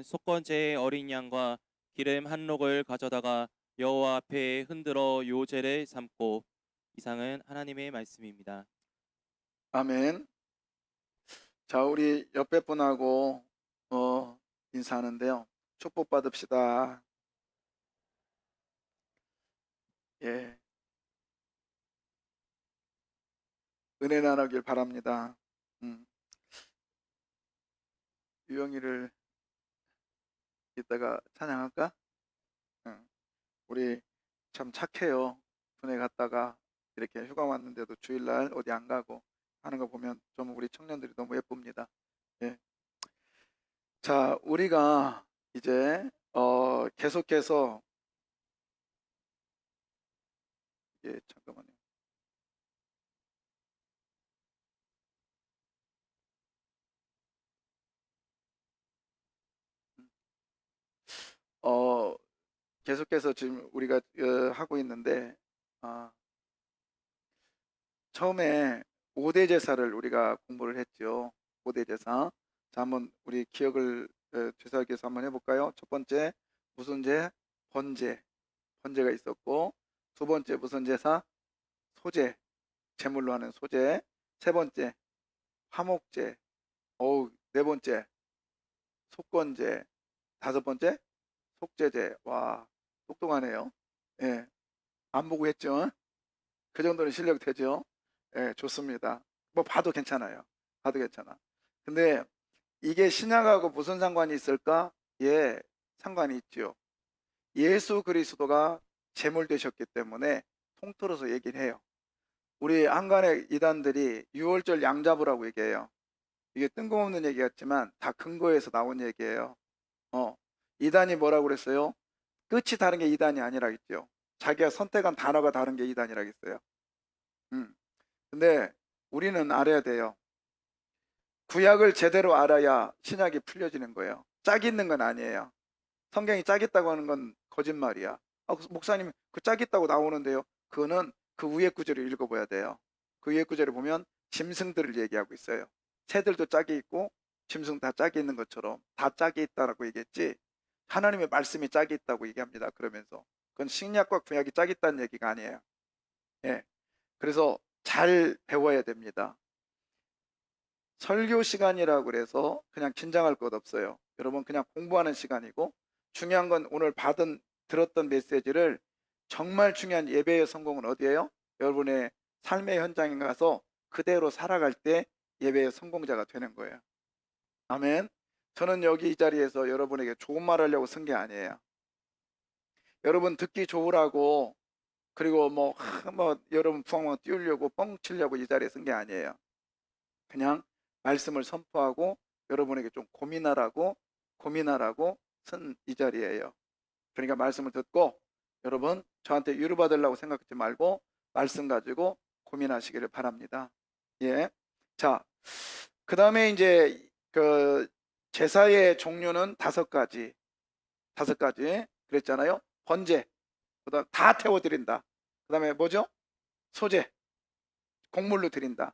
속건제의 어린 양과 기름 한 록을 가져다가 여호와 앞에 흔들어 요제를 삼고. 이상은 하나님의 말씀입니다. 아멘. 자, 우리 옆에 분하고 인사하는데요. 축복 받읍시다. 예, 은혜 나누길 바랍니다. 음, 유영이를 이따가 찬양할까? 우리 참 착해요. 군에 갔다가 이렇게 휴가 왔는데도 주일날 어디 안 가고 하는 거 보면 좀 우리 청년들이 너무 예쁩니다. 예. 자, 우리가 이제 계속해서 잠깐만요. 어, 계속해서 지금 우리가 하고 있는데, 아, 처음에 5대 제사를 우리가 공부를 했죠. 5대 제사. 자, 한번 우리 기억을 되살기 위해서 한번 해볼까요? 첫 번째 무슨 제? 번제. 번제가 있었고, 두 번째 무슨 제사? 소제. 제물로 하는 소제. 세 번째 화목제. 네 번째 속건제. 다섯 번째 속제제. 와, 똑똑하네요. 예, 안 보고 했죠? 그 정도는 실력 되죠? 예, 좋습니다. 뭐 봐도 괜찮아요. 봐도 괜찮아. 근데 이게 신약하고 무슨 상관이 있을까? 예, 상관이 있죠. 예수 그리스도가 제물 되셨기 때문에 통틀어서 얘기를 해요. 우리 한간의 이단들이 유월절 양 잡으라고 얘기해요. 이게 뜬금없는 얘기 같지만 다 근거에서 나온 얘기예요. 이단이 뭐라고 그랬어요? 끝이 다른 게 이단이 아니라 했죠. 자기가 선택한 단어가 다른 게 이단이라고 했어요. 음. 근데 우리는 알아야 돼요. 구약을 제대로 알아야 신약이 풀려지는 거예요. 짝 있는 건 아니에요. 성경이 짝 있다고 하는 건 거짓말이야. 목사님 그 짝 있다고 나오는데요. 그거는 그 위에 구절을 읽어봐야 돼요. 그 위에 구절을 보면 짐승들을 얘기하고 있어요. 새들도 짝이 있고 짐승 다 짝이 있는 것처럼 다 짝이 있다라고 얘기했지, 하나님의 말씀이 짝이 있다고 얘기합니다. 그러면서 그건 신약과 구약이 짝이 있다는 얘기가 아니에요. 예. 그래서 잘 배워야 됩니다. 설교 시간이라고 그래서 그냥 긴장할 것 없어요. 여러분 그냥 공부하는 시간이고, 중요한 건 오늘 들었던 메시지를, 정말 중요한 예배의 성공은 어디예요? 여러분의 삶의 현장에 가서 그대로 살아갈 때 예배의 성공자가 되는 거예요. 아멘. 저는 여기 이 자리에서 여러분에게 좋은 말 하려고 쓴 게 아니에요. 여러분 듣기 좋으라고, 그리고 뭐 여러분 부엉망 띄우려고 뻥 치려고 이 자리에 쓴 게 아니에요. 그냥 말씀을 선포하고 여러분에게 좀 고민하라고 쓴 이 자리예요. 그러니까 말씀을 듣고 여러분 저한테 위로받으려고 생각하지 말고 말씀 가지고 고민하시기를 바랍니다. 예. 자, 그 다음에 이제 그 제사의 종류는 다섯 가지 그랬잖아요. 번제, 그다음 다 태워드린다. 그 다음에 뭐죠? 소제, 곡물로 드린다.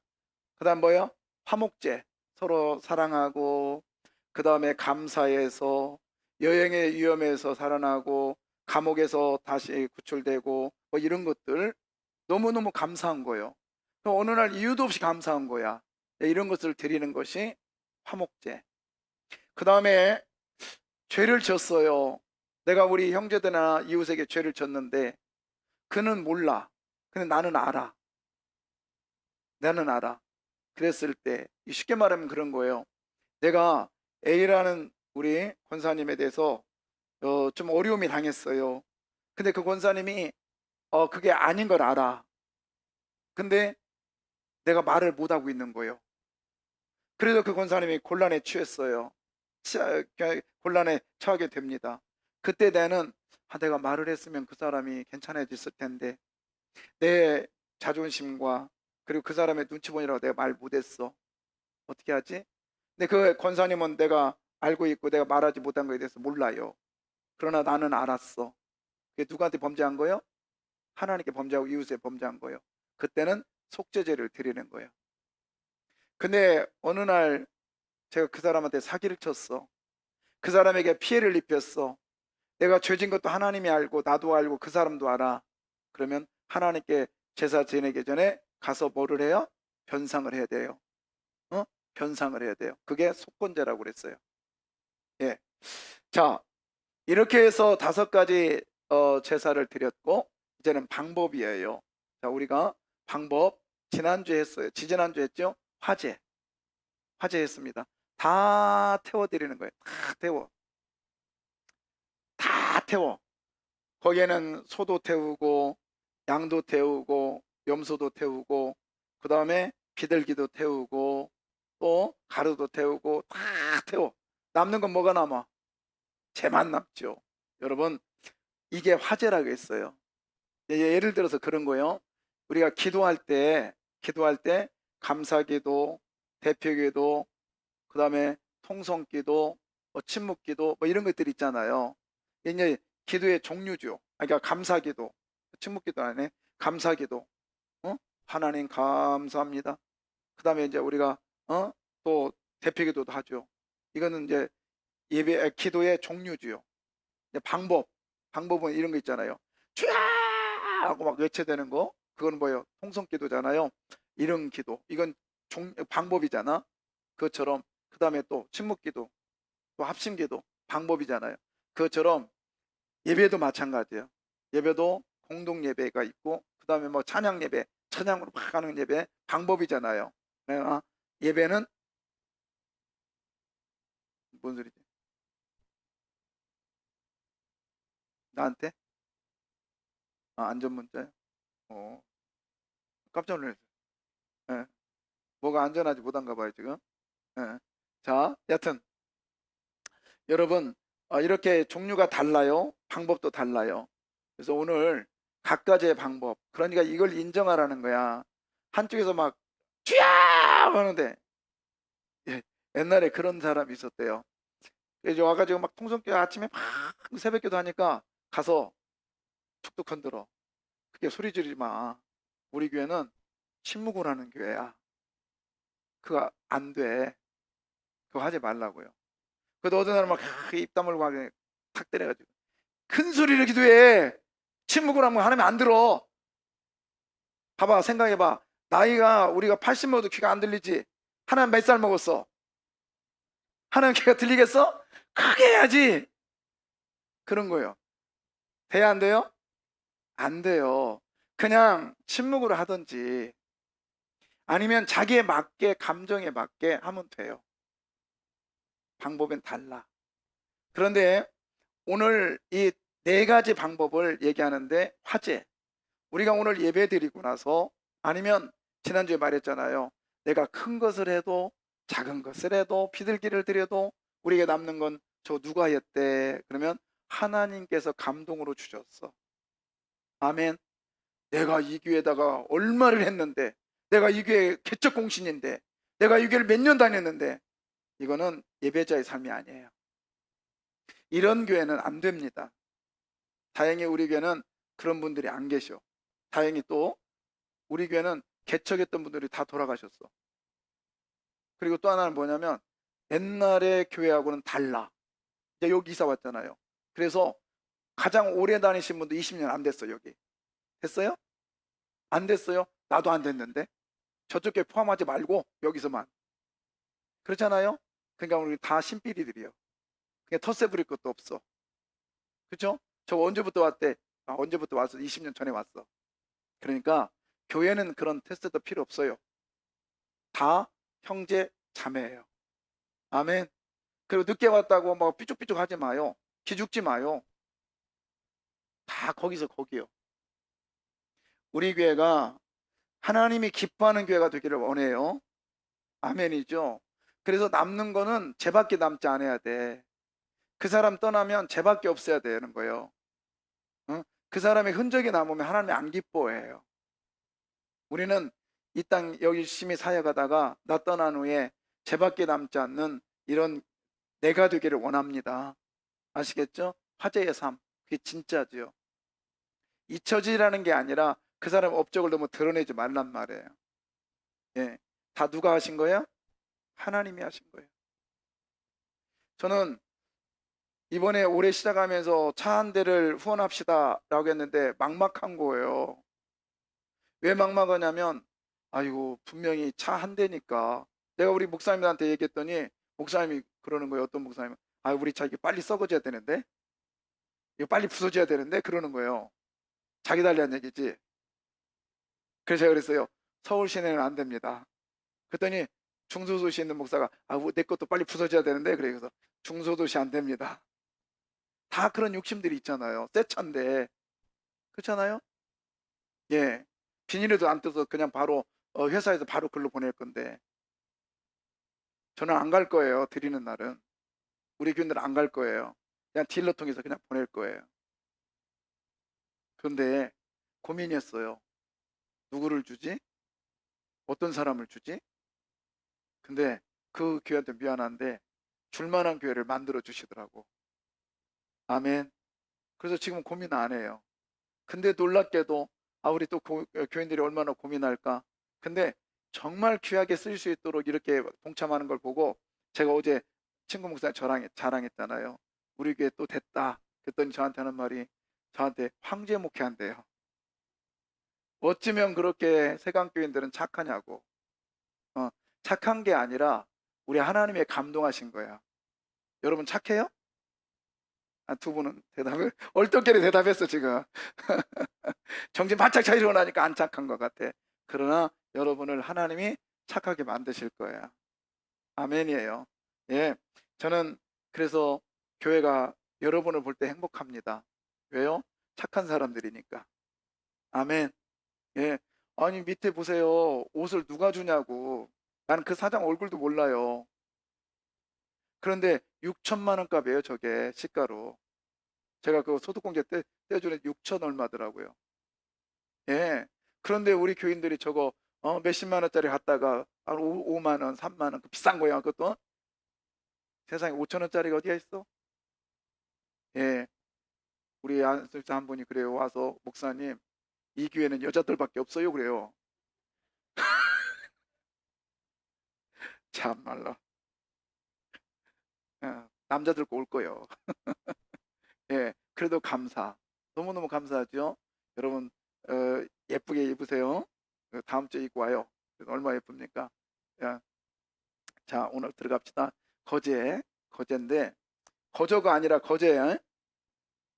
그 다음 뭐요? 화목제, 서로 사랑하고, 그 다음에 감사해서, 여행의 위험에서 살아나고, 감옥에서 다시 구출되고, 뭐 이런 것들 너무너무 감사한 거예요. 어느 날 이유도 없이 감사한 거야. 이런 것을 드리는 것이 화목제. 그 다음에 죄를 졌어요. 내가 우리 형제들이나 이웃에게 죄를 졌는데 그는 몰라. 근데 나는 알아. 나는 알아. 그랬을 때 쉽게 말하면 그런 거예요. 내가 A라는 우리 권사님에 대해서 좀 어려움이 당했어요. 근데 그 권사님이 그게 아닌 걸 알아. 근데 내가 말을 못하고 있는 거예요. 그래서 그 권사님이 곤란에 처했어요. 곤란에 처하게 됩니다. 그때 나는 내가 말을 했으면 그 사람이 괜찮아졌을 텐데, 내 자존심과 그리고 그 사람의 눈치 보느라고 내가 말 못했어. 어떻게 하지? 근데 그 권사님은 내가 알고 있고 내가 말하지 못한 거에 대해서 몰라요. 그러나 나는 알았어. 그게 누구한테 범죄한 거예요? 하나님께 범죄하고 이웃에 범죄한 거예요. 그때는 속죄제를 드리는 거예요. 근데 어느 날 제가 그 사람한테 사기를 쳤어. 그 사람에게 피해를 입혔어. 내가 죄진 것도 하나님이 알고 나도 알고 그 사람도 알아. 그러면 하나님께 제사 지내기 전에 가서 뭐를 해요? 변상을 해야 돼요. 변상을 해야 돼요. 그게 속건제라고 그랬어요. 예. 자, 이렇게 해서 5가지 제사를 드렸고, 이제는 방법이에요. 자, 우리가 방법 지난주에 했어요. 지지난주에 했죠? 화제 했습니다. 다 태워드리는 거예요. 다 태워. 거기에는 소도 태우고 양도 태우고 염소도 태우고 그 다음에 비둘기도 태우고 또 가루도 태우고 다 태워. 남는 건 뭐가 남아? 재만 남죠. 여러분, 이게 화제라고 했어요. 예를 들어서 그런 거요. 우리가 기도할 때 감사기도, 대표기도, 그 다음에 통성기도, 침묵기도 뭐 이런 것들 있잖아요. 이제 기도의 종류죠. 그러니까 감사기도, 침묵기도 아니네. 감사기도. 하나님 감사합니다. 그 다음에 이제 우리가 또 대표기도도 하죠. 이거는 이제 예배 기도의 종류지요. 방법은 이런 거 있잖아요. 주야 하고 막 외쳐대는 거, 그건 뭐예요? 통성기도잖아요. 이런 기도, 이건 방법이잖아. 그것처럼 그 다음에 또 침묵기도, 또 합심기도 방법이잖아요. 그것처럼 예배도 마찬가지예요. 예배도 공동 예배가 있고 그 다음에 뭐 찬양 예배, 찬양으로 막 하는 예배 방법이잖아요. 예배는 뭔 소리지? 나한테? 안전문자요? 깜짝 놀랐어요. 예. 뭐가 안전하지 못한가 봐요 지금. 예. 자, 여튼 여러분, 이렇게 종류가 달라요. 방법도 달라요. 그래서 오늘 각가지의 방법, 그러니까 이걸 인정하라는 거야. 한쪽에서 막 쥐야 하는데, 예, 옛날에 그런 사람이 있었대요. 그래서 와가지고 막 통성교회 아침에 막 새벽기도 하니까 가서 툭툭 흔들어. 그게 소리 지르지 마. 우리 교회는 침묵을 하는 교회야. 그거 안 돼. 그거 하지 말라고요. 그래도 어떤 사람은 막 입 다물고 막 탁 때려가지고 큰 소리를 기도해. 침묵을 하면 안 들어. 봐봐, 생각해봐. 나이가 우리가 80 먹어도 귀가 안 들리지. 하나님 몇 살 먹었어? 하나님 귀가 들리겠어? 크게 해야지. 그런 거예요. 돼야 안 돼요? 안 돼요. 그냥 침묵으로 하든지 아니면 자기에 맞게, 감정에 맞게 하면 돼요. 방법은 달라. 그런데 오늘 이 4가지 방법을 얘기하는데, 화제, 우리가 오늘 예배 드리고 나서, 아니면 지난주에 말했잖아요. 내가 큰 것을 해도 작은 것을 해도 비둘기를 드려도 우리에게 남는 건 저 누가 했대? 그러면 하나님께서 감동으로 주셨어. 아멘. 내가 이 교회에다가 얼마를 했는데, 내가 이 교회 개척공신인데, 내가 이 교회를 몇 년 다녔는데, 이거는 예배자의 삶이 아니에요. 이런 교회는 안 됩니다. 다행히 우리 교회는 그런 분들이 안 계셔. 다행히 또 우리 교회는 개척했던 분들이 다 돌아가셨어. 그리고 또 하나는 뭐냐면 옛날의 교회하고는 달라. 이제 여기 이사 왔잖아요. 그래서 가장 오래 다니신 분도 20년 안 됐어. 여기 됐어요? 안 됐어요? 나도 안 됐는데. 저쪽 교회 포함하지 말고 여기서만. 그렇잖아요? 그러니까 우리 다 신삐리들이요. 그냥 텃세 부릴 것도 없어. 그렇죠? 저 언제부터 왔대? 언제부터 왔어? 20년 전에 왔어. 그러니까 교회는 그런 테스트도 필요 없어요. 다 형제 자매예요. 아멘. 그리고 늦게 왔다고 뭐 삐죽삐죽 하지 마요. 기죽지 마요. 다 거기서 거기요. 우리 교회가 하나님이 기뻐하는 교회가 되기를 원해요. 아멘이죠. 그래서 남는 거는 쟤밖에 남지 않아야 돼. 그 사람 떠나면 쟤밖에 없어야 되는 거예요. 그 사람의 흔적이 남으면 하나님이 안 기뻐해요. 우리는 이 땅 열심히 사역하다가 나 떠난 후에 쟤밖에 남지 않는 이런 내가 되기를 원합니다. 아시겠죠? 화제의 삶, 그게 진짜지요. 잊혀지라는 게 아니라 그 사람 업적을 너무 드러내지 말란 말이에요. 예, 다 누가 하신 거예요? 하나님이 하신 거예요. 저는 이번에 올해 시작하면서 차 한 대를 후원합시다라고 했는데 막막한 거예요. 왜 막막하냐면 아이고 분명히 차 한 대니까 내가 우리 목사님한테 얘기했더니 목사님이 그러는 거예요. 어떤 목사님은 아 우리 차 이게 빨리 썩어져야 되는데 이거 빨리 부서져야 되는데 그러는 거예요. 자기 달리한 얘기지. 그래서 제가 그랬어요. 서울 시내는 안 됩니다. 그랬더니 중소도시에 있는 목사가 아 내 것도 빨리 부서져야 되는데 그래서 중소도시 안 됩니다. 다 그런 욕심들이 있잖아요. 새 차인데 그렇잖아요. 예, 비닐에도 안 뜯어서 그냥 바로 회사에서 바로 글로 보낼 건데 저는 안 갈 거예요. 드리는 날은 우리 교인들은 안 갈 거예요. 그냥 딜러 통해서 그냥 보낼 거예요. 그런데 고민이었어요. 누구를 주지? 어떤 사람을 주지? 근데 그 교회한테 미안한데 줄만한 교회를 만들어 주시더라고. 아멘. 그래서 지금 고민 안 해요. 근데 놀랍게도 아 우리 또 교인들이 얼마나 고민할까. 근데 정말 귀하게 쓸 수 있도록 이렇게 동참하는 걸 보고 제가 어제 친구 목사 자랑했잖아요. 우리 교회 또 됐다. 그랬더니 저한테 하는 말이 저한테 황제 목회한대요. 어찌면 그렇게 세강교인들은 착하냐고. 착한 게 아니라 우리 하나님의 감동하신 거야. 여러분 착해요? 아, 두 분은 대답을 얼떨결에 대답했어 지금. 정신 바짝 차리고 나니까 안 착한 것 같아. 그러나 여러분을 하나님이 착하게 만드실 거예요. 아멘이에요. 예, 저는 그래서 교회가 여러분을 볼 때 행복합니다. 왜요? 착한 사람들이니까. 아멘. 예, 아니 밑에 보세요. 옷을 누가 주냐고. 나는 그 사장 얼굴도 몰라요. 그런데 6천만 원 값이에요 저게 시가로. 제가 그 소득공제 떼주는 6천 얼마더라고요. 예. 그런데 우리 교인들이 저거 몇십만 원짜리 갖다가 한 5만 원, 3만 원, 그 비싼 거야 그것도. 세상에 5천 원짜리가 어디가 있어? 예. 우리 안술사 한 분이 그래요. 와서 목사님 이 교회는 여자들밖에 없어요 그래요. 참말로. 남자들 거 올 거요. 예. 그래도 감사. 너무너무 감사하죠. 여러분 예쁘게 입으세요. 다음 주에 입고 와요. 얼마나 예쁩니까? 야, 자 오늘 들어갑시다. 거제인데 거저가 아니라 거제야.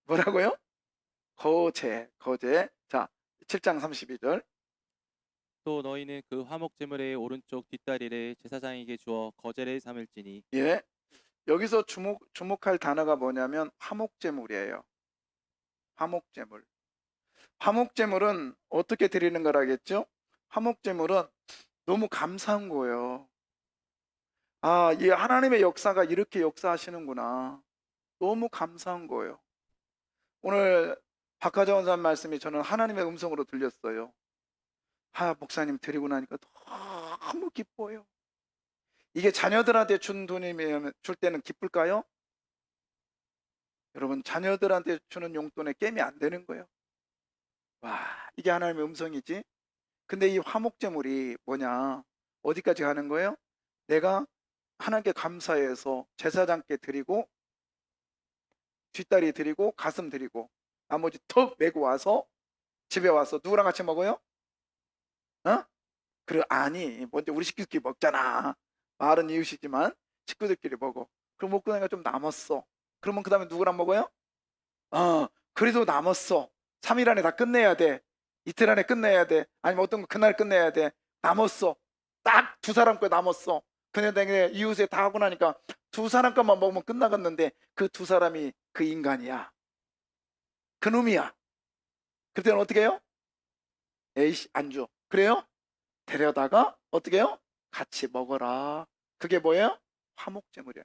뭐라고요? 거제. 자 7장 32절. 또 너희는 그 화목 제물의 오른쪽 뒷다리를 제사장에게 주어 거제를 삼을지니 예, 여기서 주목할 단어가 뭐냐면 화목제물이에요. 화목제물. 화목제물은 어떻게 드리는 거라겠죠? 화목제물은 너무 감사한 거예요. 아, 이 하나님의 역사가 이렇게 역사하시는구나. 너무 감사한 거예요. 오늘 박하자 원사님 말씀이 저는 하나님의 음성으로 들렸어요. 목사님 드리고 나니까 너무 기뻐요. 이게 자녀들한테 준 돈이면 줄 때는 기쁠까요? 여러분 자녀들한테 주는 용돈에 게임이 안 되는 거예요. 와, 이게 하나님의 음성이지. 근데 이 화목제물이 뭐냐? 어디까지 가는 거예요? 내가 하나님께 감사해서 제사장께 드리고 뒷다리 드리고 가슴 드리고 나머지 턱 메고 와서 집에 와서 누구랑 같이 먹어요? 그래 아니 먼저 우리 식구들끼리 먹잖아. 말은 이웃이지만 식구들끼리 먹어. 그럼 먹고 나니까 좀 남았어. 그러면 그 다음에 누구랑 먹어요? 그래도 남았어. 3일 안에 다 끝내야 돼. 이틀 안에 끝내야 돼. 아니면 어떤 거 그날 끝내야 돼. 남았어. 딱 두 사람 거 남았어. 근데 이웃에 다 하고 나니까 두 사람 것만 먹으면 끝나갔는데 그 두 사람이 그 인간이야. 그 놈이야. 그때는 어떻게 해요? 에이씨 안 줘. 그래요? 데려다가 어떻게 해요? 같이 먹어라. 그게 뭐예요? 화목제물이야.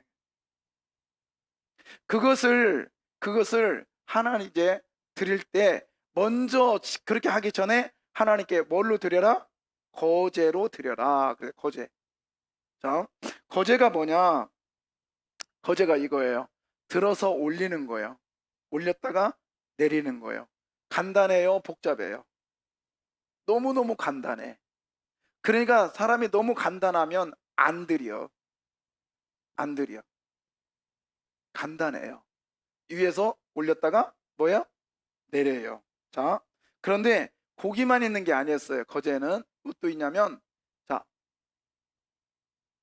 그것을 하나님 이제 드릴 때 먼저 그렇게 하기 전에 하나님께 뭘로 드려라? 거제로 드려라. 그래 거제. 자, 거제가 뭐냐? 거제가 이거예요. 들어서 올리는 거예요. 올렸다가 내리는 거예요. 간단해요, 복잡해요? 너무너무 간단해. 그러니까 사람이 너무 간단하면 안 드려. 간단해요. 위에서 올렸다가 뭐야? 내려요. 자, 그런데 고기만 있는 게 아니었어요. 거제는 무엇도 있냐면, 자,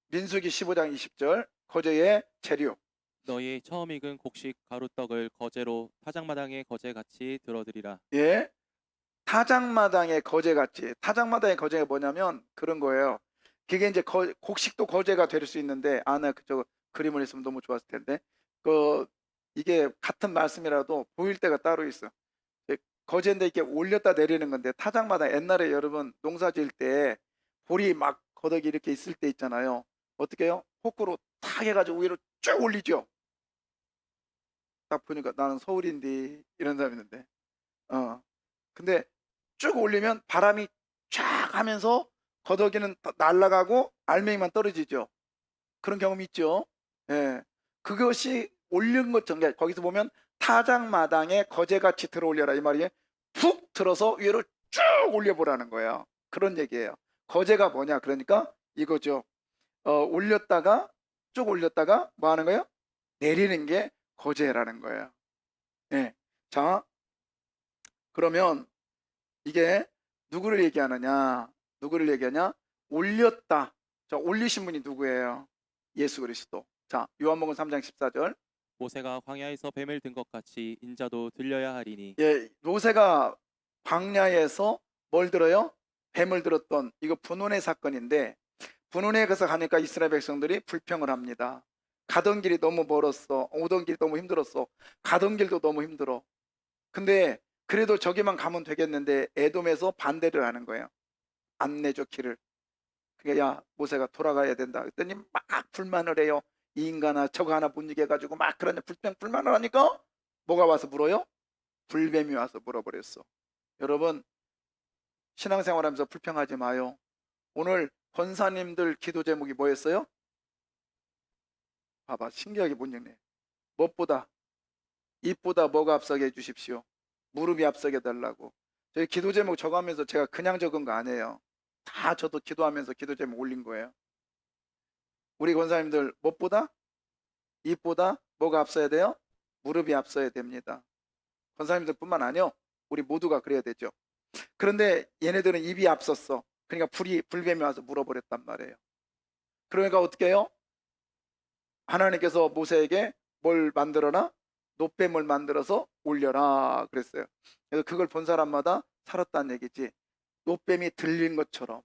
민수기 15장 20절, 거제의 재료. 너희 처음 익은 곡식 가루떡을 거제로 타작마당의 거제같이 들어드리라. 예, 타작마당의 거제같이. 타작마당의 거제가 뭐냐면 그런 거예요. 그게 이제 곡식도 거제가 될 수 있는데, 나 그저 그림을 했으면 너무 좋았을 텐데, 그 이게 같은 말씀이라도 보일 때가 따로 있어. 거제인데 이렇게 올렸다 내리는 건데, 타작마당 옛날에 여러분 농사 지을 때 볼이 막 거덕이 이렇게 있을 때 있잖아요. 어떻게 해요? 호크로 탁 해가지고 위로 쭉 올리죠. 딱 보니까 나는 서울인데 이런 사람이 있는데, 근데 쭉 올리면 바람이 쫙 하면서 거덕이는 날아가고 알맹이만 떨어지죠. 그런 경험이 있죠. 예, 그것이 올린 것처럼, 거기서 보면 타작마당에 거제같이 들어올려라 이 말이에요. 푹 들어서 위로 쭉 올려보라는 거예요. 그런 얘기예요. 거제가 뭐냐? 그러니까 이거죠. 올렸다가 쭉 올렸다가 뭐 하는 거예요? 내리는 게 거제라는 거예요. 예. 자, 그러면 이게 누구를 얘기하느냐? 누구를 얘기하냐? 올렸다. 자, 올리신 분이 누구예요? 예수 그리스도. 자, 요한복음 3장 14절. 모세가 광야에서 뱀을 든 것 같이 인자도 들려야 하리니. 예, 모세가 광야에서 뭘 들어요? 뱀을 들었던, 이거 분원의 사건인데, 분원에 가서 가니까 이스라엘 백성들이 불평을 합니다. 가던 길이 너무 멀었어. 오던 길이 너무 힘들었어. 가던 길도 너무 힘들어. 근데 그래도 저기만 가면 되겠는데 에돔에서 반대를 하는 거예요. 안 내줘 길을. 그게 야 모세가 돌아가야 된다. 그랬더니 막 불만을 해요. 이 인간아 저거 하나 못 이겨가지고 막 그러냐 불만을 하니까 뭐가 와서 물어요? 불뱀이 와서 물어버렸어. 여러분 신앙생활하면서 불평하지 마요. 오늘 권사님들 기도 제목이 뭐였어요? 봐봐 신기하게 못 읽네. 무엇보다 입보다 뭐가 앞서게 해주십시오. 무릎이 앞서게 달라고. 저희 기도 제목 적어가면서 제가 그냥 적은 거 아니에요. 다 저도 기도하면서 기도 제목 올린 거예요. 우리 권사님들 무엇보다 입보다 뭐가 앞서야 돼요? 무릎이 앞서야 됩니다. 권사님들 뿐만 아니요. 우리 모두가 그래야 되죠. 그런데 얘네들은 입이 앞섰어. 그러니까 불뱀이 와서 물어버렸단 말이에요. 그러니까 어떻게 해요? 하나님께서 모세에게 뭘 만들어라? 노뱀을 만들어서 올려라 그랬어요. 그래서 그걸 본 사람마다 살았다는 얘기지. 노뱀이 들린 것처럼,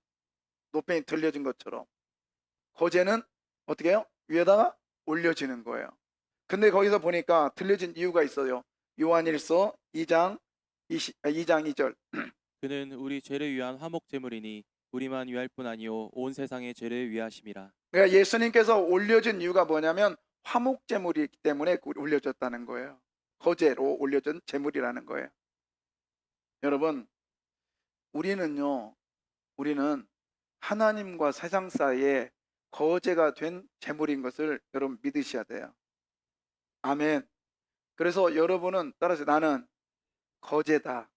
노뱀이 들려진 것처럼 거제는 어떻게 해요? 위에다가 올려지는 거예요. 근데 거기서 보니까 들려진 이유가 있어요. 요한일서 2장 2절. 그는 우리 죄를 위한 화목 제물이니 우리만 위할 뿐 아니요 온 세상의 죄를 위하심이라. 그러니까 예수님께서 올려진 이유가 뭐냐면 화목 제물이기 때문에 올려졌다는 거예요. 거제로 올려진 제물이라는 거예요. 여러분 우리는 하나님과 세상 사이에 거제가 된 제물인 것을 여러분 믿으셔야 돼요. 아멘. 그래서 여러분은 따라서 나는 거제다.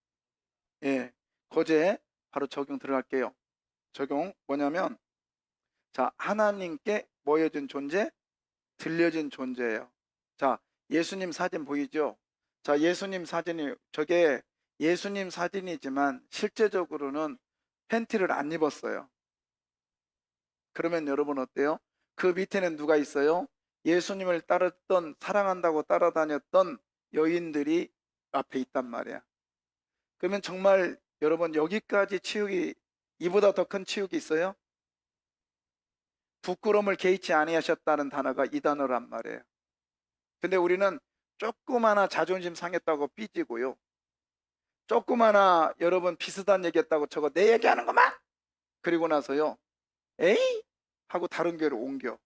예, 거제에 바로 적용 들어갈게요. 적용 뭐냐면 자 하나님께 모여진 존재, 들려진 존재예요. 자 예수님 사진 보이죠? 자 예수님 사진이 저게 예수님 사진이지만 실제적으로는 팬티를 안 입었어요. 그러면 여러분 어때요? 그 밑에는 누가 있어요? 예수님을 따랐던 사랑한다고 따라다녔던 여인들이 앞에 있단 말이야. 그러면 정말 여러분 여기까지 치욕이 이보다 더 큰 치욕이 있어요? 부끄러움을 개의치 아니하셨다는 단어가 이 단어란 말이에요. 근데 우리는 조그마나 자존심 상했다고 삐지고요. 조그마나 여러분 비슷한 얘기했다고 저거 내 얘기하는 거만? 그리고 나서요. 에이? 하고 다른 교회로 옮겨.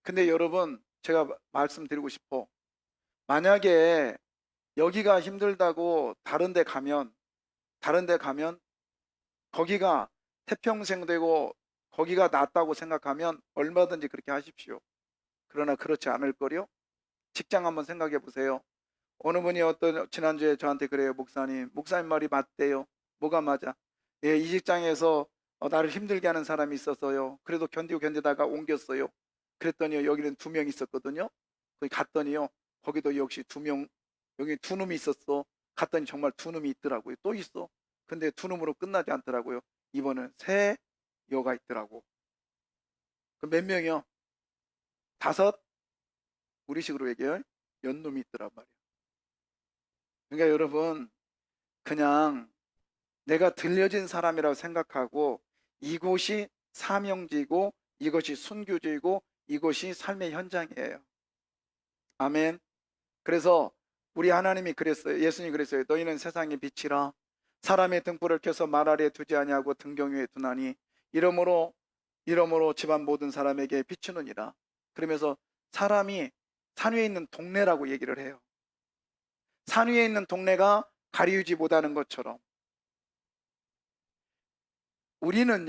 근데 여러분 제가 말씀드리고 싶어. 만약에 여기가 힘들다고 다른 데 가면 거기가 태평생 되고 거기가 낫다고 생각하면 얼마든지 그렇게 하십시오. 그러나 그렇지 않을 거요. 직장 한번 생각해 보세요. 어느 분이 지난주에 저한테 그래요. 목사님 말이 맞대요. 뭐가 맞아? 예, 이 직장에서 나를 힘들게 하는 사람이 있어서요. 그래도 견디다가 옮겼어요. 그랬더니요 여기는 2명 있었거든요. 거기 갔더니요 거기도 역시 두 명, 여기 두 놈이 있었어. 갔더니 정말 두 놈이 있더라고요. 또 있어. 근데 두 놈으로 끝나지 않더라고요. 이번은 세 여가 있더라고. 그 몇 명이요? 다섯? 우리식으로 얘기해요. 연놈이 있더란 말이에요. 그러니까 여러분, 그냥 내가 들려진 사람이라고 생각하고 이곳이 사명지고 이것이 순교지고 이곳이 삶의 현장이에요. 아멘. 그래서 우리 하나님이 그랬어요. 예수님이 그랬어요. 너희는 세상의 빛이라. 사람의 등불을 켜서 말 아래에 두지 아니하고 등경 위에 두나니 이러므로 집안 모든 사람에게 비추느니라. 그러면서 사람이 산 위에 있는 동네라고 얘기를 해요. 산 위에 있는 동네가 가리우지 못하는 것처럼 우리는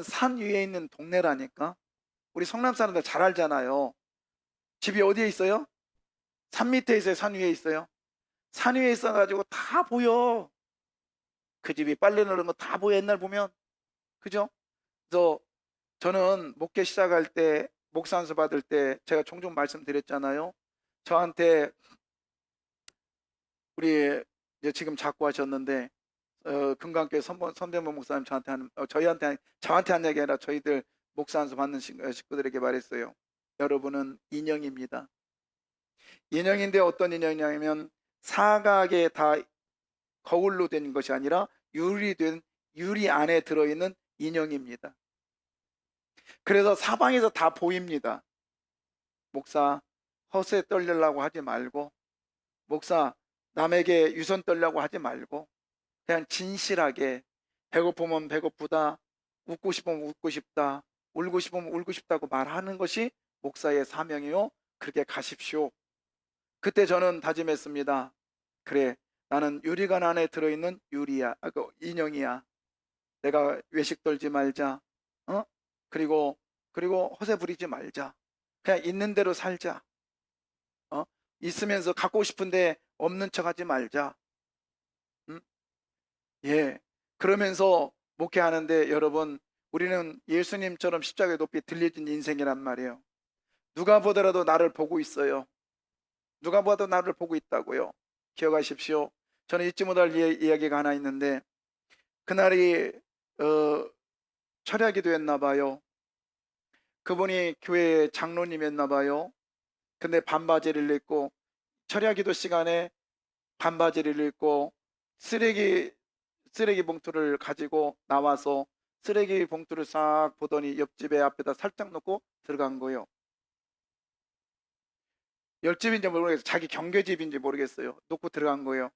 산 위에 있는 동네라니까. 우리 성남 사람들 잘 알잖아요. 집이 어디에 있어요? 산 밑에 있어요? 산 위에 있어요? 산 위에 있어가지고 다 보여. 그 집이 빨래 넣는 거 다 보여. 옛날 보면. 그죠? 그래서 저는 목회 시작할 때 목사 안수 받을 때 제가 종종 말씀드렸잖아요. 저한테 우리 이제 지금 자꾸 하셨는데 금강교회 선대모 목사님 저한테 한 얘기 아니라 저희들 목사 안수 받는 식구들에게 말했어요. 여러분은 인형입니다. 인형인데 어떤 인형이냐면 사각에 다 거울로 된 것이 아니라 유리 안에 들어있는 인형입니다. 그래서 사방에서 다 보입니다. 목사 허세 떨려고 하지 말고, 목사 남에게 유선 떨려고 하지 말고 그냥 진실하게 배고프면 배고프다, 웃고 싶으면 웃고 싶다, 울고 싶으면 울고 싶다고 말하는 것이 목사의 사명이요. 그렇게 가십시오. 그때 저는 다짐했습니다. 그래, 나는 유리관 안에 들어있는 인형이야. 내가 외식 떨지 말자. 그리고 허세 부리지 말자. 그냥 있는 대로 살자. 있으면서 갖고 싶은데 없는 척 하지 말자. 예. 그러면서 목회하는데 여러분, 우리는 예수님처럼 십자가에 높이 들려진 인생이란 말이에요. 누가 보더라도 나를 보고 있어요. 누가 봐도 나를 보고 있다고요. 기억하십시오. 저는 잊지 못할 이야기가 하나 있는데, 그날이 철야기도였나 봐요. 그분이 교회 장로님이었나 봐요. 근데 반바지를 입고 철야기도 시간에 반바지를 입고 쓰레기 봉투를 가지고 나와서 쓰레기 봉투를 싹 보더니 옆집에 앞에다 살짝 놓고 들어간 거예요. 옆집인지 모르겠어요. 자기 경계집인지 모르겠어요. 놓고 들어간 거예요.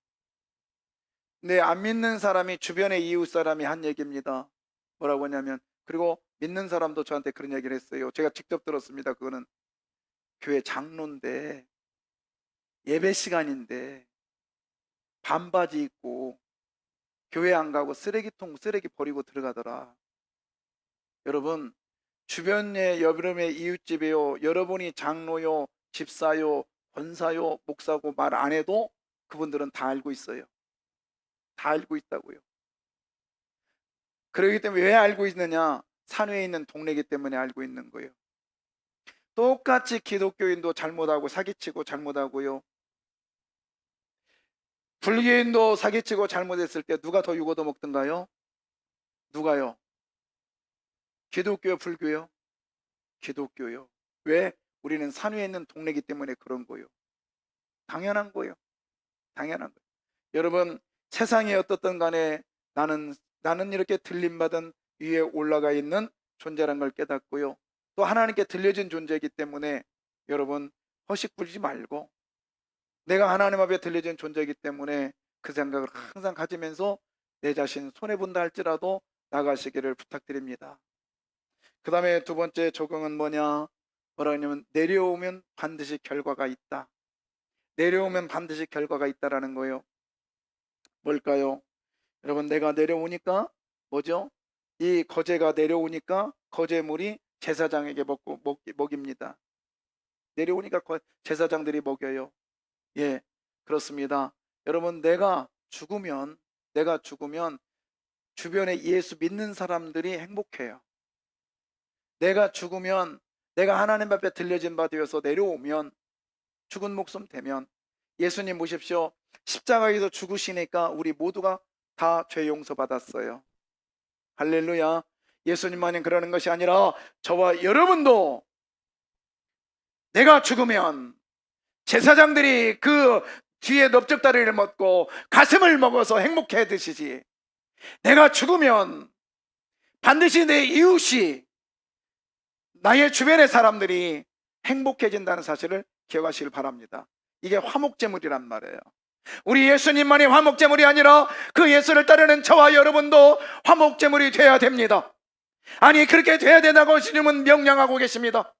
근데 안 믿는 사람이, 주변의 이웃 사람이 한 얘기입니다. 뭐라고 하냐면, 그리고 믿는 사람도 저한테 그런 얘기를 했어요. 제가 직접 들었습니다. 그거는 교회 장로인데 예배 시간인데 반바지 입고 교회 안 가고 쓰레기 버리고 들어가더라. 여러분, 주변의 여러분의 이웃집이요, 여러분이 장로요, 집사요, 권사요, 목사고 말 안 해도 그분들은 다 알고 있어요. 다 알고 있다고요. 그렇기 때문에 왜 알고 있느냐? 산 위에 있는 동네이기 때문에 알고 있는 거예요. 똑같이 기독교인도 잘못하고 사기치고 잘못하고요. 불교인도 사기치고 잘못했을 때 누가 더 유고도 먹던가요? 누가요? 기독교요, 불교요? 기독교요. 왜? 우리는 산 위에 있는 동네이기 때문에 그런 거예요. 당연한 거예요. 당연한 거예요. 여러분, 세상이 어떻든 간에 나는 이렇게 들림받은 위에 올라가 있는 존재라는 걸 깨닫고요. 또 하나님께 들려진 존재이기 때문에 여러분, 허식 부리지 말고, 내가 하나님 앞에 들려진 존재이기 때문에 그 생각을 항상 가지면서 내 자신 손해본다 할지라도 나가시기를 부탁드립니다. 그 다음에 두 번째 적용은 뭐라 하냐면, 내려오면 반드시 결과가 있다. 내려오면 반드시 결과가 있다라는 거예요. 뭘까요? 여러분, 내가 내려오니까 뭐죠? 이 거제가 내려오니까 거제물이 제사장에게 먹입니다. 내려오니까 제사장들이 먹여요. 예, 그렇습니다. 여러분, 내가 죽으면 주변에 예수 믿는 사람들이 행복해요. 내가 죽으면, 내가 하나님 앞에 들려진 바 되어서 내려오면 죽은 목숨 되면 예수님 보십시오. 십자가에서 죽으시니까 우리 모두가 다 죄 용서 받았어요. 할렐루야. 예수님만이 그러는 것이 아니라 저와 여러분도 내가 죽으면 제사장들이 그 뒤에 넓적다리를 먹고 가슴을 먹어서 행복해 드시지, 내가 죽으면 반드시 내 이웃이, 나의 주변의 사람들이 행복해진다는 사실을 기억하시길 바랍니다. 이게 화목제물이란 말이에요. 우리 예수님만이 화목제물이 아니라 그 예수를 따르는 저와 여러분도 화목제물이 돼야 됩니다. 아니, 그렇게 돼야 된다고 주님은 명령하고 계십니다.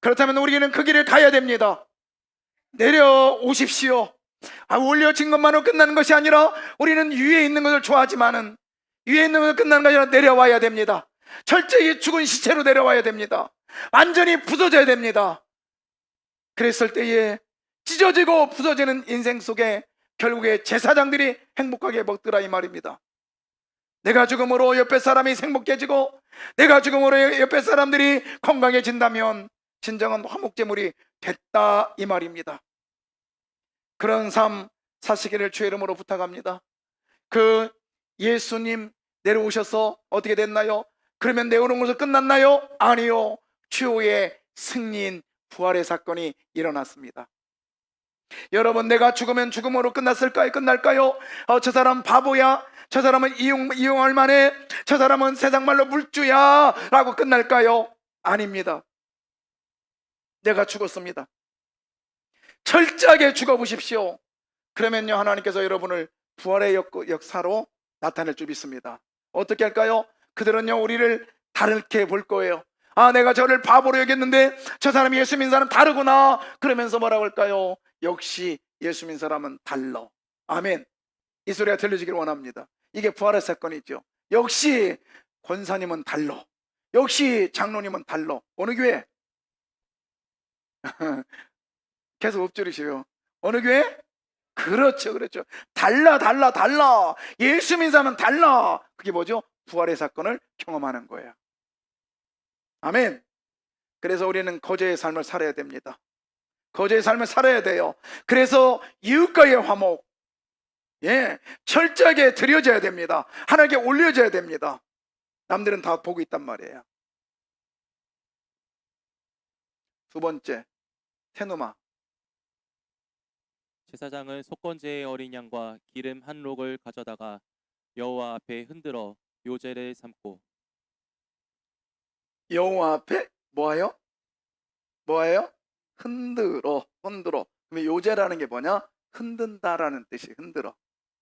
그렇다면 우리는 그 길을 가야 됩니다. 내려오십시오. 올려진 것만으로 끝나는 것이 아니라 우리는 위에 있는 것을 좋아하지만은 위에 있는 것을 끝나는 것이 아니라 내려와야 됩니다. 철저히 죽은 시체로 내려와야 됩니다. 완전히 부서져야 됩니다. 그랬을 때에 찢어지고 부서지는 인생 속에 결국에 제사장들이 행복하게 먹더라 이 말입니다. 내가 죽음으로 옆에 사람이 행복해지고 내가 죽음으로 옆에 사람들이 건강해진다면 진정한 화목제물이 됐다 이 말입니다. 그런 삶 사시기를 주의 이름으로 부탁합니다. 그 예수님 내려오셔서 어떻게 됐나요? 그러면 내오는 것은 끝났나요? 아니요. 최후의 승리인 부활의 사건이 일어났습니다. 여러분, 내가 죽으면 죽음으로 끝났을까요? 끝날까요? 저 사람 바보야, 저 사람은 이용할 만해, 저 사람은 세상 말로 물주야 라고 끝날까요? 아닙니다. 내가 죽었습니다. 철저하게 죽어보십시오. 그러면요, 하나님께서 여러분을 부활의 역사로 나타낼 줄 믿습니다. 어떻게 할까요? 그들은요, 우리를 다르게 볼 거예요. 내가 저를 바보로 여겼는데 저 사람이 예수 믿는 사람 다르구나. 그러면서 뭐라고 할까요? 역시 예수 믿는 사람은 달라. 아멘. 이 소리가 들려지기를 원합니다. 이게 부활의 사건이죠. 역시 권사님은 달라. 역시 장로님은 달라. 어느 교회? 계속 엎드리시요. 어느 교회? 그렇죠. 달라. 예수 믿는 사람은 달라. 그게 뭐죠? 부활의 사건을 경험하는 거예요. 아멘. 그래서 우리는 거저의 삶을 살아야 됩니다. 거저의 삶을 살아야 돼요. 그래서 이웃과의 화목, 철저하게 드려져야 됩니다. 하나님께 올려져야 됩니다. 남들은 다 보고 있단 말이에요. 두 번째, 테누마. 제사장은 속건제의 어린 양과 기름 한 록을 가져다가 여호와 앞에 흔들어 요제를 삼고. 여호와 앞에 뭐하여? 흔들어. 그럼 요제라는 게 뭐냐? 흔든다라는 뜻이 흔들어.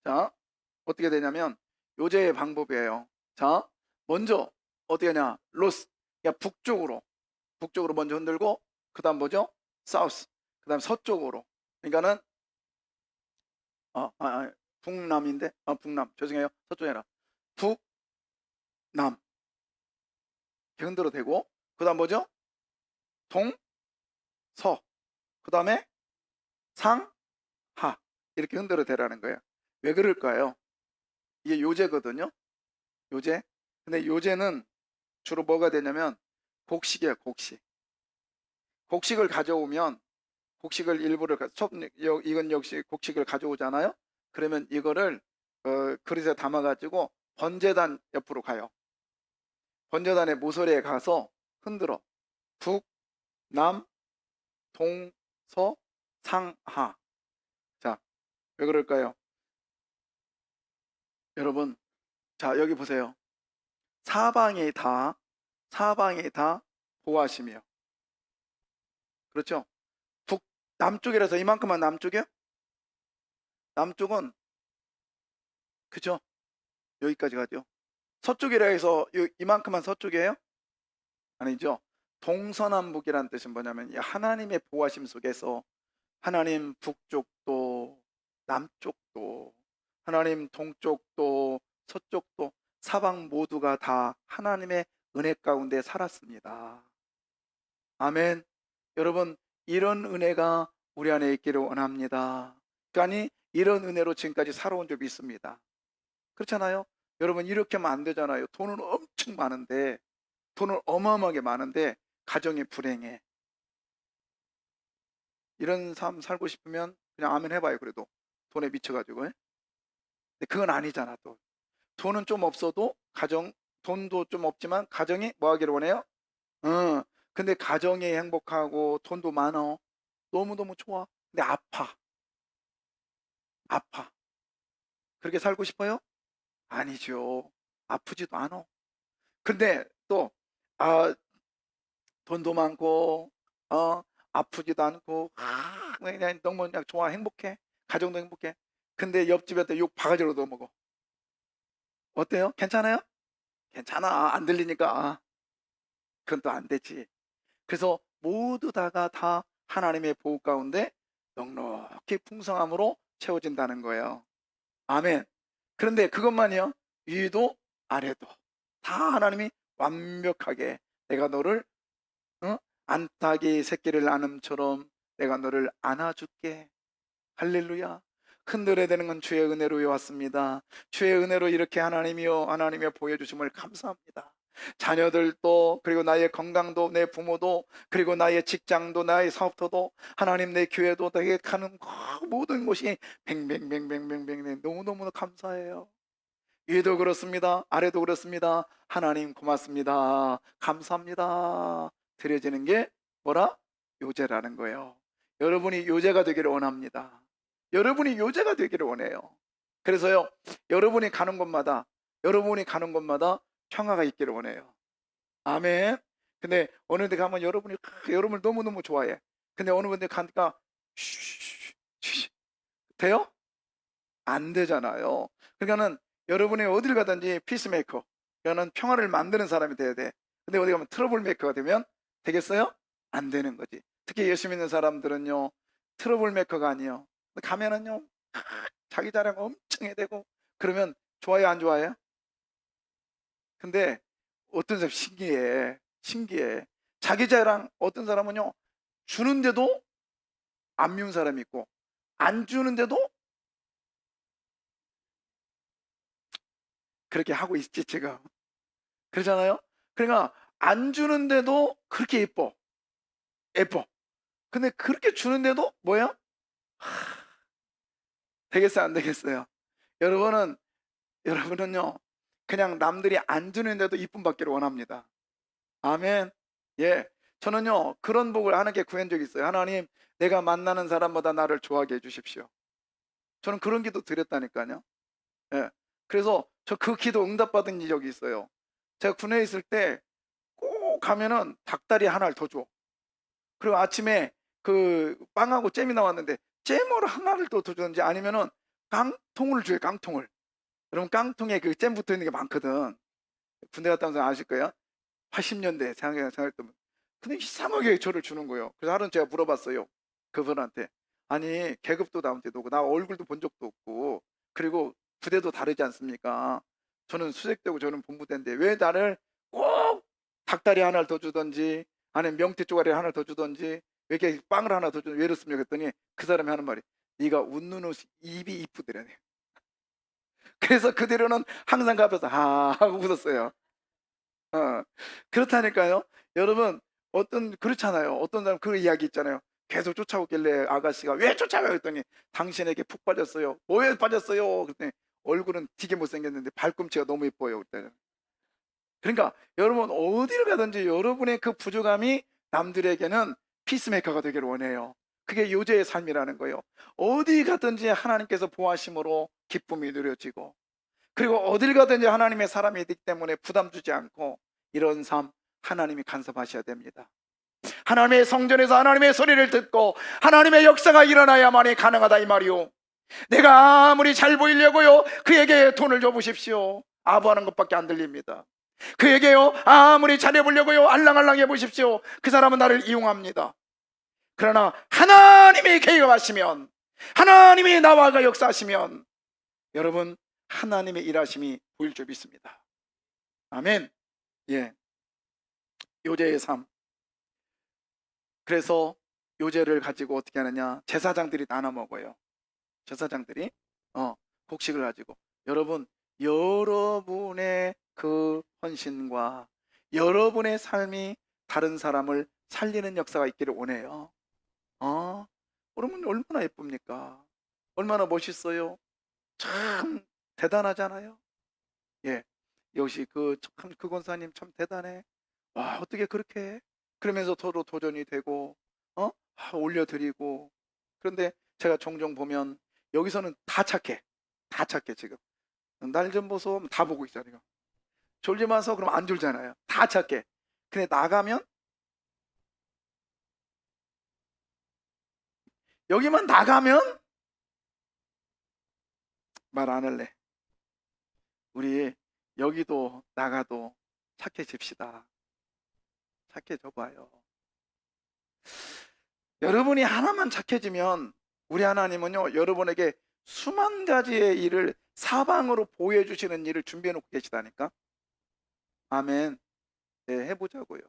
자, 어떻게 되냐면 요제의 방법이에요. 자, 먼저 어떻게 하냐? 로스, 북쪽으로 먼저 흔들고, 그 다음 뭐죠? 사우스, 그 다음 서쪽으로. 그러니까는 북남인데, 북남, 죄송해요. 서쪽이 아니라 북남 이렇게 흔들어 대고, 그 다음 뭐죠? 동서, 그 다음에 상하 이렇게 흔들어 대라는 거예요. 왜 그럴까요? 이게 요제거든요. 요제. 근데 요제는 주로 뭐가 되냐면 곡식이에요. 곡식을 가져오면, 곡식을 일부를 이건 역시 곡식을 가져오잖아요. 그러면 이거를 그릇에 담아가지고 번제단 옆으로 가요. 번제단의 모서리에 가서 흔들어. 북, 남, 동, 서, 상하. 자, 왜 그럴까요? 여러분, 자, 여기 보세요. 사방에 다 보호하시며. 그렇죠? 남쪽이라서 이만큼만 남쪽이요? 남쪽은, 그죠? 여기까지 가죠. 서쪽이라 해서 이만큼만 서쪽이에요? 아니죠. 동서남북이라는 뜻은 뭐냐면 하나님의 보호하심 속에서 하나님 북쪽도 남쪽도 하나님 동쪽도 서쪽도 사방 모두가 다 하나님의 은혜 가운데 살았습니다. 아멘. 여러분, 이런 은혜가 우리 안에 있기를 원합니다. 아니, 이런 은혜로 지금까지 살아온 줄 믿습니다. 그렇잖아요? 여러분, 이렇게 하면 안 되잖아요. 돈은 엄청 많은데, 돈은 어마어마하게 많은데 가정이 불행해. 이런 삶 살고 싶으면 그냥 아멘 해봐요. 그래도 돈에 미쳐가지고. 예? 근데 그건 아니잖아. 또 돈은 좀 없어도 돈도 좀 없지만 가정이 뭐 하기를 원해요? 근데 가정이 행복하고 돈도 많어. 너무너무 좋아. 근데 아파. 그렇게 살고 싶어요? 아니죠. 아프지도 않아. 근데 또 아, 돈도 많고 아프지도 않고 그냥 너무 그냥 좋아. 행복해. 가정도 행복해. 근데 옆집한테 욕 바가지로 얻어먹어. 어때요? 괜찮아요? 괜찮아. 안 들리니까. 그건 또 안 되지. 그래서 모두 다가 다 하나님의 보호 가운데 넉넉히 풍성함으로 채워진다는 거예요. 아멘. 그런데 그것만이요. 위도 아래도 다 하나님이 완벽하게 내가 너를 안타기 새끼를 안음처럼 내가 너를 안아줄게. 할렐루야. 흔들어야 되는 건 주의 은혜로 왔습니다. 주의 은혜로 이렇게 하나님이여 보여주심을 감사합니다. 자녀들도, 그리고 나의 건강도, 내 부모도, 그리고 나의 직장도, 나의 사업터도, 하나님 내 교회도, 내게 가는 모든 것이 뱅뱅뱅뱅뱅뱅 너무너무 감사해요. 위도 그렇습니다. 아래도 그렇습니다. 하나님 고맙습니다. 감사합니다. 드려지는 게 뭐라? 요제라는 거예요. 여러분이 요제가 되기를 원합니다. 여러분이 요제가 되기를 원해요. 그래서요, 여러분이 가는 곳마다 평화가 있기를 원해요. 아멘. 근데 어느 데 가면 여러분을 너무너무 좋아해. 근데 어느 데 가니까 돼요? 안 되잖아요. 그러니까는 여러분이 어딜 가든지 피스메이커, 그러니까는 평화를 만드는 사람이 돼야 돼. 근데 어디 가면 트러블 메이커가 되면 되겠어요? 안 되는 거지. 특히 예수 믿는 사람들은요, 트러블 메이커가 아니에요. 가면은요, 자기 자랑 엄청 해대고 그러면 좋아요, 안 좋아요? 근데 어떤 사람 신기해. 자기 자랑 어떤 사람은요, 주는데도 안 미운 사람이 있고 안 주는데도 그렇게 하고 있지 지금. 그러잖아요. 그러니까 안 주는데도 그렇게 예뻐. 근데 그렇게 주는데도 뭐야? 되겠어요, 안 되겠어요? 여러분은요, 그냥 남들이 안 주는데도 이쁨 받기를 원합니다. 아멘. 예. 저는요, 그런 복을 하나님께 구한 적이 있어요. 하나님, 내가 만나는 사람마다 나를 좋아하게 해주십시오. 저는 그런 기도 드렸다니까요. 예. 그래서 저 그 기도 응답받은 적이 있어요. 제가 군에 있을 때 꼭 가면은 닭다리 하나를 더 줘. 그리고 아침에 그 빵하고 잼이 나왔는데 잼을 하나를 더 주든지 아니면은 깡통을 줘요. 깡통을. 여러분 깡통에 그 잼 붙어 있는 게 많거든. 군대 갔다 오면서 아실 거예요. 80년대 생각했더니 근데 이상하게 저를 주는 거예요. 그래서 하루는 제가 물어봤어요. 그분한테. 아니 계급도 나한테도 오고 나 얼굴도 본 적도 없고 그리고 부대도 다르지 않습니까? 저는 수색되고 저는 본부대인데 왜 나를 꼭 닭다리 하나를 더 주든지 아니면 명태 쪼가리 하나를 더 주든지 왜 이렇게 빵을 하나 더 주든지 왜 이렇습니까? 그랬더니 그 사람이 하는 말이 네가 웃는 옷이 입이 이쁘더라네. 그래서 그 뒤로는 항상 그 앞에서 하고 웃었어요. 어, 그렇다니까요. 여러분 그렇잖아요. 어떤 사람 그 이야기 있잖아요. 계속 쫓아오길래 아가씨가 왜 쫓아와요? 했더니 당신에게 푹 빠졌어요. 뭐에 빠졌어요? 그랬더니 얼굴은 되게 못생겼는데 발꿈치가 너무 예뻐요. 그때. 그러니까 여러분 어디를 가든지 여러분의 그 부족함이 남들에게는 피스메이커가 되기를 원해요. 그게 요제의 삶이라는 거예요. 어디 가든지 하나님께서 보호하심으로 기쁨이 누려지고 그리고 어딜 가든지 하나님의 사람이 있기 때문에 부담 주지 않고 이런 삶 하나님이 간섭하셔야 됩니다. 하나님의 성전에서 하나님의 소리를 듣고 하나님의 역사가 일어나야만이 가능하다 이 말이요. 내가 아무리 잘 보이려고요 그에게 돈을 줘보십시오. 아부하는 것밖에 안 들립니다. 그에게요 아무리 잘해보려고요 알랑알랑 해보십시오. 그 사람은 나를 이용합니다. 그러나 하나님이 개입하시면 하나님이 나와 역사하시면 여러분 하나님의 일하심이 보일 줄 믿습니다. 아멘. 예. 요제의 삶. 그래서 요제를 가지고 어떻게 하느냐? 제사장들이 나눠 먹어요. 제사장들이 곡식을 가지고 여러분 여러분의 그 헌신과 여러분의 삶이 다른 사람을 살리는 역사가 있기를 원해요. 그러면 얼마나 예쁩니까? 얼마나 멋있어요? 참 대단하잖아요. 예, 역시 참 그 권사님 참 대단해. 와, 어떻게 그렇게 해? 그러면서 서로 도전이 되고, 올려드리고. 그런데 제가 종종 보면 여기서는 다 착해. 다 착해, 지금. 날 좀 보소. 하면 다 보고 있잖아요. 졸지 마서 그럼 안 졸잖아요. 다 착해. 근데 나가면, 여기만 나가면 말 안 할래. 우리 여기도 나가도 착해집시다. 착해져 봐요. 여러분이 하나만 착해지면 우리 하나님은요, 여러분에게 수만 가지의 일을 사방으로 보호해 주시는 일을 준비해 놓고 계시다니까. 아멘. 네, 해보자고요.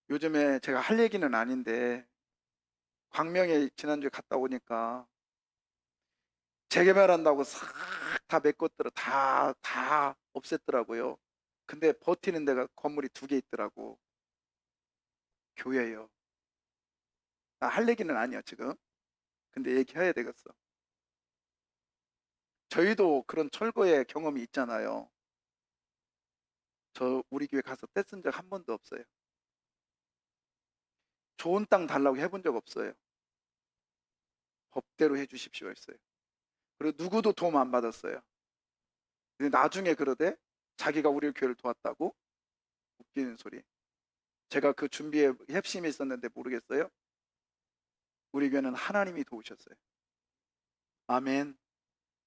요즘에 제가 할 얘기는 아닌데 광명에 지난주에 갔다 오니까 재개발한다고 싹 다 메꿨더라. 다 없앴더라고요. 근데 버티는 데가 건물이 2개 있더라고. 교회예요. 나 할 얘기는 아니야 지금. 근데 얘기해야 되겠어. 저희도 그런 철거의 경험이 있잖아요. 저 우리 교회 가서 떼쓴 적 한 번도 없어요. 좋은 땅 달라고 해본 적 없어요. 법대로 해주십시오 했어요. 그리고 누구도 도움 안 받았어요. 근데 나중에 그러대 자기가 우리 교회를 도왔다고? 웃기는 소리. 제가 그 준비에 협심이 있었는데 모르겠어요? 우리 교회는 하나님이 도우셨어요. 아멘.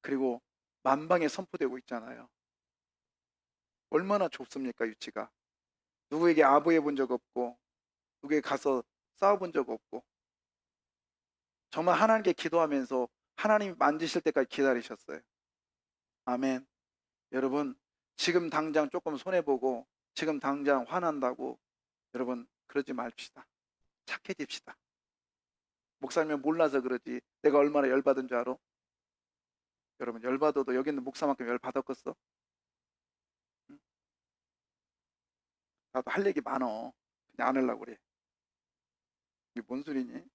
그리고 만방에 선포되고 있잖아요. 얼마나 좁습니까, 유치가. 누구에게 아부해 본 적 없고 누구에게 가서 싸워본 적 없고 정말 하나님께 기도하면서 하나님이 만지실 때까지 기다리셨어요. 아멘. 여러분, 지금 당장 조금 손해보고 지금 당장 화난다고 여러분 그러지 맙시다. 착해집시다. 목사님은 몰라서 그러지 내가 얼마나 열받은 줄 알아? 여러분, 열받아도 여기 있는 목사만큼 열받았겠어? 응? 나도 할 얘기 많어. 그냥 안 하려고 그래. 이게 뭔 소리니?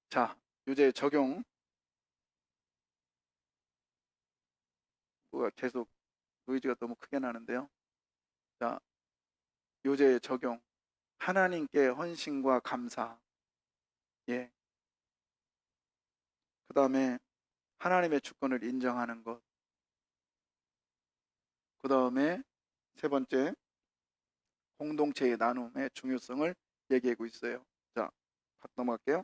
자, 요제 적용. 뭐가 계속 노이즈가 너무 크게 나는데요. 자, 요제 적용. 하나님께 헌신과 감사. 예. 그 다음에 하나님의 주권을 인정하는 것. 그 다음에 세 번째, 공동체의 나눔의 중요성을 얘기하고 있어요. 자, 넘어갈게요.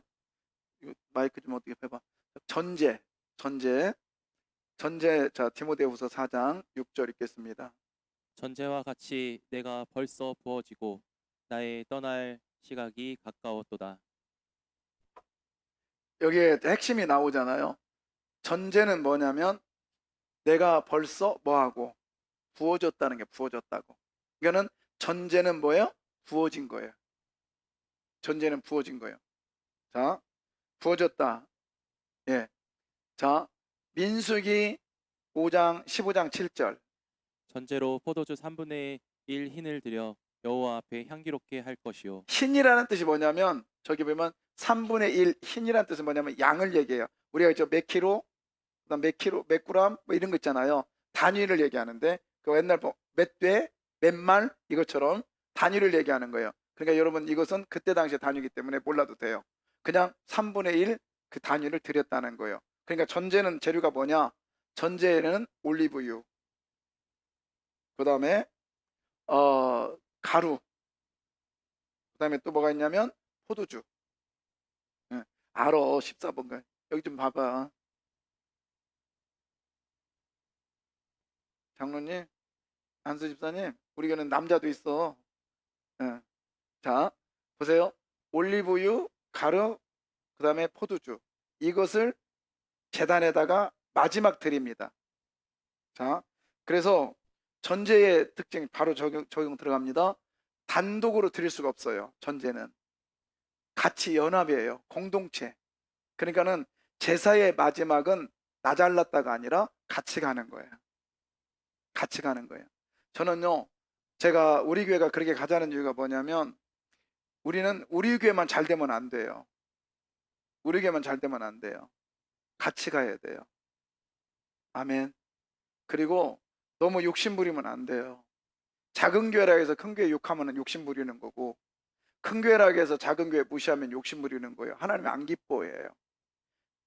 마이크 좀 어떻게 해봐. 전제. 자, 디모데후서 4장 6절 읽겠습니다. 전제와 같이 내가 벌써 부어지고 나의 떠날 시각이 가까웠도다. 여기에 핵심이 나오잖아요. 전제는 뭐냐면 내가 벌써 뭐하고 부어졌다는 게 부어졌다고. 이거는 전제는 뭐예요? 부어진 거예요. 전제는 부어진 거예요. 자, 부어졌다. 예. 자, 민수기 5장 15장 7절. 전제로 포도주 3분의 1 흰을 들여 여호와 앞에 향기롭게 할 것이요. 흰이라는 뜻이 뭐냐면 저기 보면 3분의 1 흰이라는 뜻은 뭐냐면 양을 얘기해요. 우리가 몇 킬로, 그다음 몇 그램 뭐 이런 거 있잖아요. 단위를 얘기하는데 그 옛날 몇 대, 몇 말 이것처럼 단위를 얘기하는 거예요. 그러니까 여러분 이것은 그때 당시의 단위이기 때문에 몰라도 돼요. 그냥 3분의 1 그 단위를 드렸다는 거예요. 그러니까 전제는 재료가 뭐냐? 전제에는 올리브유, 그 다음에 가루, 그 다음에 또 뭐가 있냐면 포도주. 예, 알어 14번가. 여기 좀 봐봐. 장로님, 안수 집사님, 우리 교는 남자도 있어. 예. 자, 보세요. 올리브유, 가루, 그 다음에 포도주. 이것을 제단에다가 마지막 드립니다. 자, 그래서 전제의 특징이 바로 적용 들어갑니다. 단독으로 드릴 수가 없어요. 전제는 같이 연합이에요. 공동체. 그러니까는 제사의 마지막은 나 잘났다가 아니라 같이 가는 거예요. 같이 가는 거예요. 저는요, 제가 우리 교회가 그렇게 가자는 이유가 뭐냐면 우리는 우리 교회만 잘 되면 안 돼요. 우리 교회만 잘 되면 안 돼요. 같이 가야 돼요. 아멘. 그리고 너무 욕심 부리면 안 돼요. 작은 교회라 해서 큰 교회 욕하면 욕심 부리는 거고, 큰 교회라 해서 작은 교회 무시하면 욕심 부리는 거예요. 하나님이 안 기뻐해요.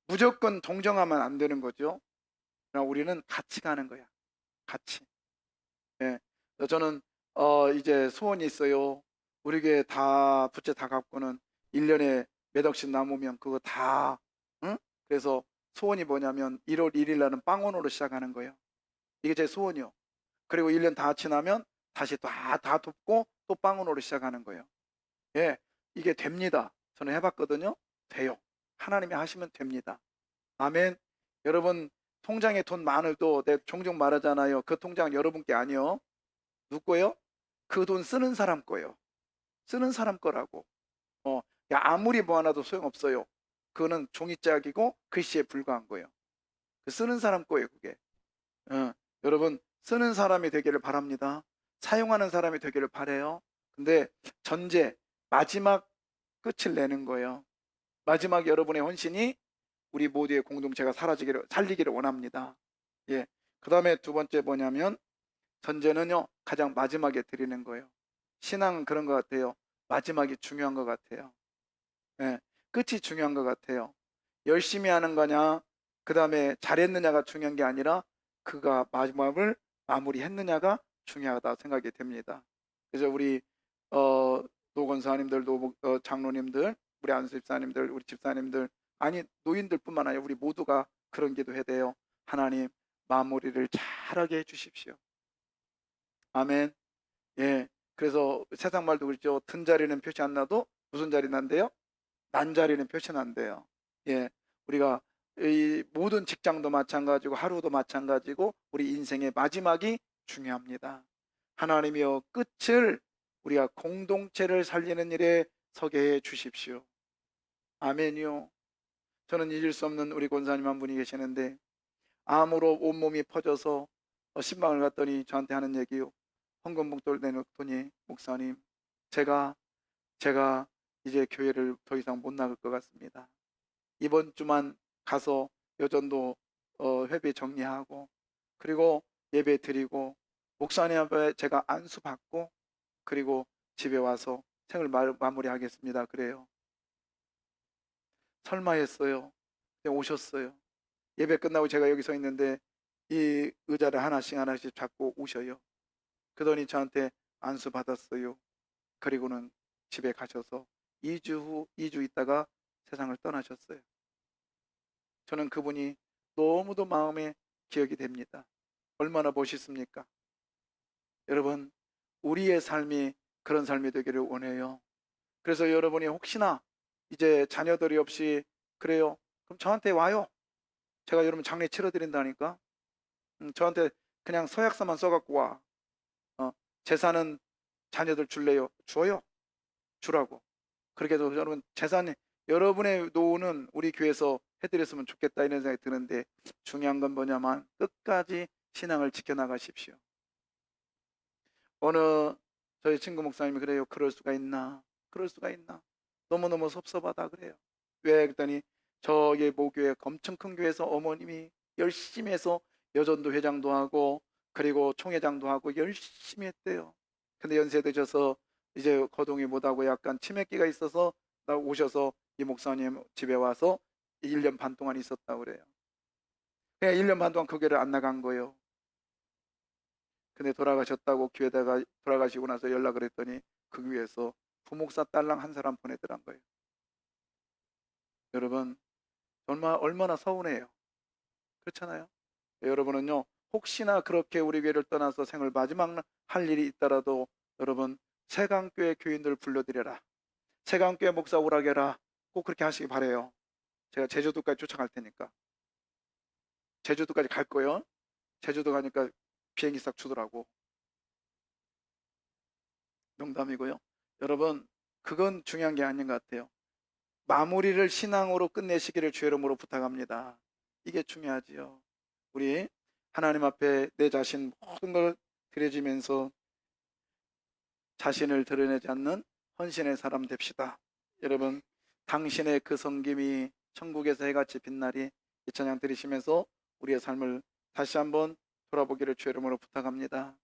무조건 동정하면 안 되는 거죠. 그러나 우리는 같이 가는 거야. 같이. 예. 그래서 저는 이제 소원이 있어요. 우리 교회 다 부채 다 갚고는 1년에 몇 억씩 남으면 그거 다, 응? 그래서 소원이 뭐냐면 1월 1일 날은 빵원으로 시작하는 거예요. 이게 제 소원이요. 그리고 1년 다 지나면 다시 다 돕고 또 빵원으로 시작하는 거예요. 예, 이게 됩니다. 저는 해봤거든요. 돼요. 하나님이 하시면 됩니다. 아멘. 여러분, 통장에 돈 많아도 내가 종종 말하잖아요. 그 통장 여러분께 아니요. 누구 거요? 그 돈 쓰는 사람 거요. 쓰는 사람 거라고. 야, 아무리 모아놔도 소용없어요. 그거는 종이짝이고 글씨에 불과한 거예요. 그 쓰는 사람 거예요, 그게. 여러분, 쓰는 사람이 되기를 바랍니다. 사용하는 사람이 되기를 바래요. 근데 전제, 마지막 끝을 내는 거예요. 마지막 여러분의 헌신이 우리 모두의 공동체가 살리기를 원합니다. 예. 그 다음에 두 번째 뭐냐면, 전제는요, 가장 마지막에 드리는 거예요. 신앙은 그런 것 같아요. 마지막이 중요한 것 같아요. 예. 끝이 중요한 것 같아요. 열심히 하는 거냐, 그 다음에 잘했느냐가 중요한 게 아니라 그가 마지막을 마무리했느냐가 중요하다 생각이 됩니다. 그래서 우리 노건사님들, 장로님들, 우리 안수집사님들, 우리 집사님들, 아니 노인들뿐만 아니라 우리 모두가 그런 기도해야 돼요. 하나님, 마무리를 잘하게 해주십시오. 아멘. 예. 그래서 세상 말도 그렇죠. 든 자리는 표시 안 나도 무슨 자리 난대요? 난 자리는 표시 난대요. 예. 우리가 이 모든 직장도 마찬가지고 하루도 마찬가지고 우리 인생의 마지막이 중요합니다. 하나님이여, 끝을 우리가 공동체를 살리는 일에 서게 해 주십시오. 아멘이요. 저는 잊을 수 없는 우리 권사님 한 분이 계시는데, 암으로 온몸이 퍼져서 신방을 갔더니 저한테 하는 얘기요. 헌금봉투를 내놓더니, 목사님, 제가 이제 교회를 더 이상 못 나갈 것 같습니다. 이번 주만 가서 여전도 회비 정리하고, 그리고 예배 드리고, 목사님 앞에 제가 안수 받고, 그리고 집에 와서 생을 마무리하겠습니다. 그래요. 설마 했어요. 오셨어요. 예배 끝나고 제가 여기 서 있는데 이 의자를 하나씩 잡고 오셔요. 그러더니 저한테 안수 받았어요. 그리고는 집에 가셔서 2주 있다가 세상을 떠나셨어요. 저는 그분이 너무도 마음에 기억이 됩니다. 얼마나 멋있습니까? 여러분, 우리의 삶이 그런 삶이 되기를 원해요. 그래서 여러분이 혹시나 이제 자녀들이 없이 그래요, 그럼 저한테 와요. 제가 여러분 장례 치러드린다니까. 저한테 그냥 서약서만 써갖고 와. 재산은 자녀들 줄래요? 줘요. 주라고. 그렇게 해서 여러분 재산이, 여러분의 노후는 우리 교회에서 해드렸으면 좋겠다 이런 생각이 드는데, 중요한 건 뭐냐면 끝까지 신앙을 지켜나가십시오. 어느 저희 친구 목사님이 그래요. 그럴 수가 있나? 너무너무 섭섭하다 그래요. 왜? 그랬더니 저희 모교회 엄청 큰 교회에서 어머님이 열심히 해서 여전도 회장도 하고 그리고 총회장도 하고 열심히 했대요. 근데 연세 드셔서 이제 거동이 못하고 약간 치매기가 있어서 오셔서 이 목사님 집에 와서 1년 반 동안 있었다고 그래요. 그냥 1년 반 동안 그 교회를 안 나간 거예요. 근데 돌아가셨다고 교회다가 돌아가시고 나서 연락을 했더니 그 교회에서 부목사 딸랑 한 사람 보내더란 거예요. 여러분, 얼마나 서운해요. 그렇잖아요. 여러분은요, 혹시나 그렇게 우리 교회를 떠나서 생을 마지막 할 일이 있더라도 여러분, 세강교회 교인들 불러드려라. 세강교회 목사 오라게라. 꼭 그렇게 하시기 바래요. 제가 제주도까지 쫓아갈 테니까. 제주도까지 갈 거예요. 제주도 가니까 비행기 싹 주더라고. 농담이고요. 여러분, 그건 중요한 게 아닌 것 같아요. 마무리를 신앙으로 끝내시기를 주의 이름으로 부탁합니다. 이게 중요하지요. 우리 하나님 앞에 내 자신 모든 걸 드려지면서 자신을 드러내지 않는 헌신의 사람 됩시다. 여러분, 당신의 그 섬김이 천국에서 해같이 빛나리. 이 찬양 들으시면서 우리의 삶을 다시 한번 돌아보기를 주의 이름으로 부탁합니다.